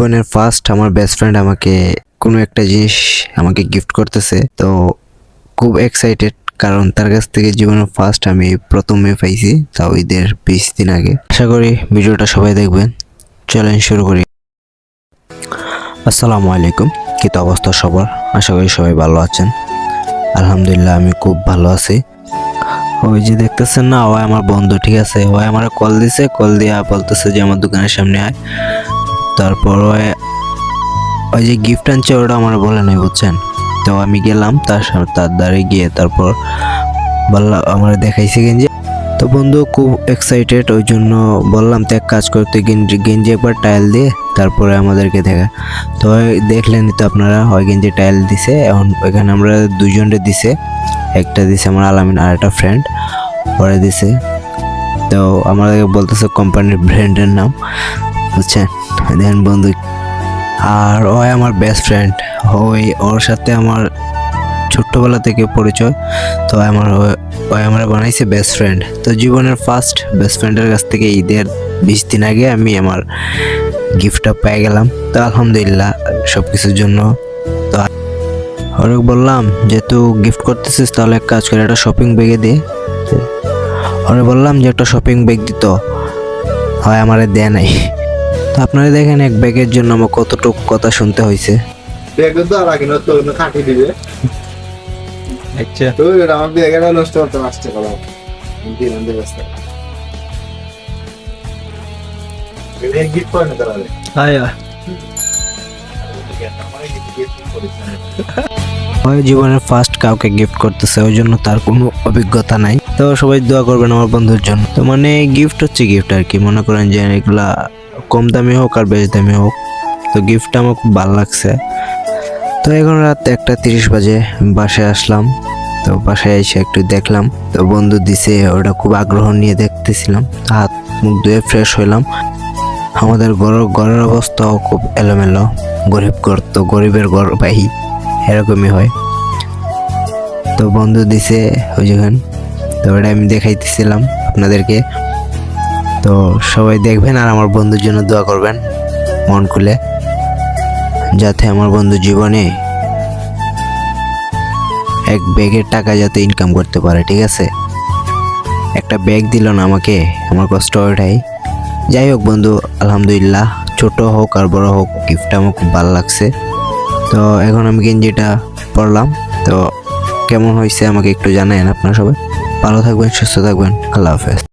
জীবনের ফার্স্ট আমার best friend আমাকে কোনো একটা জিনিস আমাকে গিফট করতেছে, তো খুব এক্সাইটেড, কারণ তার কাছ থেকে জীবনের ফার্স্ট আমি প্রথমে পাইছি, তাও ঈদের 20 দিন আগে। আশা করি ভিডিওটা সবাই দেখবেন। চলেন শুরু করি। আসসালামু আলাইকুম, কি তো অবস্থা সবার? আশা করি সবাই ভালো আছেন। আলহামদুলিল্লাহ আমি খুব ভালো আছি। ওই যে দেখতেছেন না, ওই আমার বন্ধু, ঠিক আছে? ওই আমার কল দিছে, কল দিয়া বলতেছে যে আমার দোকানের সামনে আয়। তারপর ওই যে গিফট আনছে ওটা আমার বলে নাই, বুঝছেন? তো আমি গেলাম তার দ্বারে গিয়ে, তারপর বললাম আমার দেখাইছে গেঞ্জি। তো বন্ধু খুব এক্সাইটেড, ওই জন্য বললাম তো এক কাজ করতে, গেঞ্জি একবার টাইল দিয়ে তারপরে আমাদেরকে দেখা। তো দেখলেন তো আপনারা, ওই গেঞ্জি টাইল দিছে। এখন ওইখানে আমরা দুজনরে দিছে, একটা দিছে আমার আলামিন আর একটা ফ্রেন্ড পরে দিছে। তো আমাদেরকে বলতেছে কোম্পানির ব্র্যান্ডের নাম, বুঝছেন? দেখেন বন্ধু, আর ওই আমার বেস্ট ফ্রেন্ড, ওর সাথে আমার ছোট্টবেলা থেকে পরিচয়। তো ওই আমার বানাইছে বেস্ট ফ্রেন্ড। তো জীবনের ফার্স্ট বেস্ট ফ্রেন্ডের কাছ থেকে ঈদের 20 দিন আগে আমি আমার গিফটটা পেয়ে গেলাম। তো আলহামদুলিল্লাহ সব কিছুর জন্য। তো ওরে বললাম যে তুই গিফট করতেছিস, তাহলে এক কাজ করে একটা শপিং ব্যাগে দে। ওরে বললাম যে একটা শপিং ব্যাগ দিত, হয় আমারে দেয় নাই। তো আপনারা দেখেন এক ব্যাগের জন্য আমার কতটুকু কথা শুনতে হয়েছে। আচ্ছা আমার ব্যাগটা নষ্ট করতে আসছে কলাম গিফট করে না তাহলে ওই জীবনের ফার্স্ট কাউকে গিফট করতেছে, ওই জন্য তার কোনো অভিজ্ঞতা নাই। তো সবাই দোয়া করবেন আমার বন্ধুর জন্য। তো মানে গিফট হচ্ছে গিফট আর কি, মনে করেন যে এগুলা কম দামি হোক আর বেশি দামি হোক, তো গিফটটা আমার খুব ভালো লাগছে। তো এখন রাত 1:30 বাজে, বাসায় আসলাম। তো বাসায় এসে একটু দেখলাম, তো বন্ধু দিছে, ওটা খুব আগ্রহ নিয়ে দেখতেছিলাম। হাত মুখ ধুয়ে ফ্রেশ হইলাম। আমাদের ঘরের অবস্থাও খুব এলোমেলো, গরিব ঘর, তো গরিবের ঘর ভাই এরকমই হয়। তো বন্ধু দিছে ওই যেখান, তো ওটা আমি দেখাইতেছিলাম আপনাদেরকে। তো সবাই দেখবেন আর আমার বন্ধুর জন্য দোয়া করবেন মন খুলে, যাতে আমার বন্ধু জীবনে এক ব্যাগের টাকা যাতে ইনকাম করতে পারে, ঠিক আছে? একটা ব্যাগ দিল না আমাকে, আমার কষ্ট ওইটাই। যাই হোক বন্ধু, আলহামদুলিল্লাহ, ছোট হোক আর বড় হোক, গিফটটা আমার খুব ভালো লাগছে। তো এখন আমি গেঞ্জিটা পরলাম, তো কেমন হয়েছে আমাকে একটু জানায়েন আপনারা সবাই। ভালো থাকবেন, সুস্থ থাকবেন, আল্লাহ হাফেজ।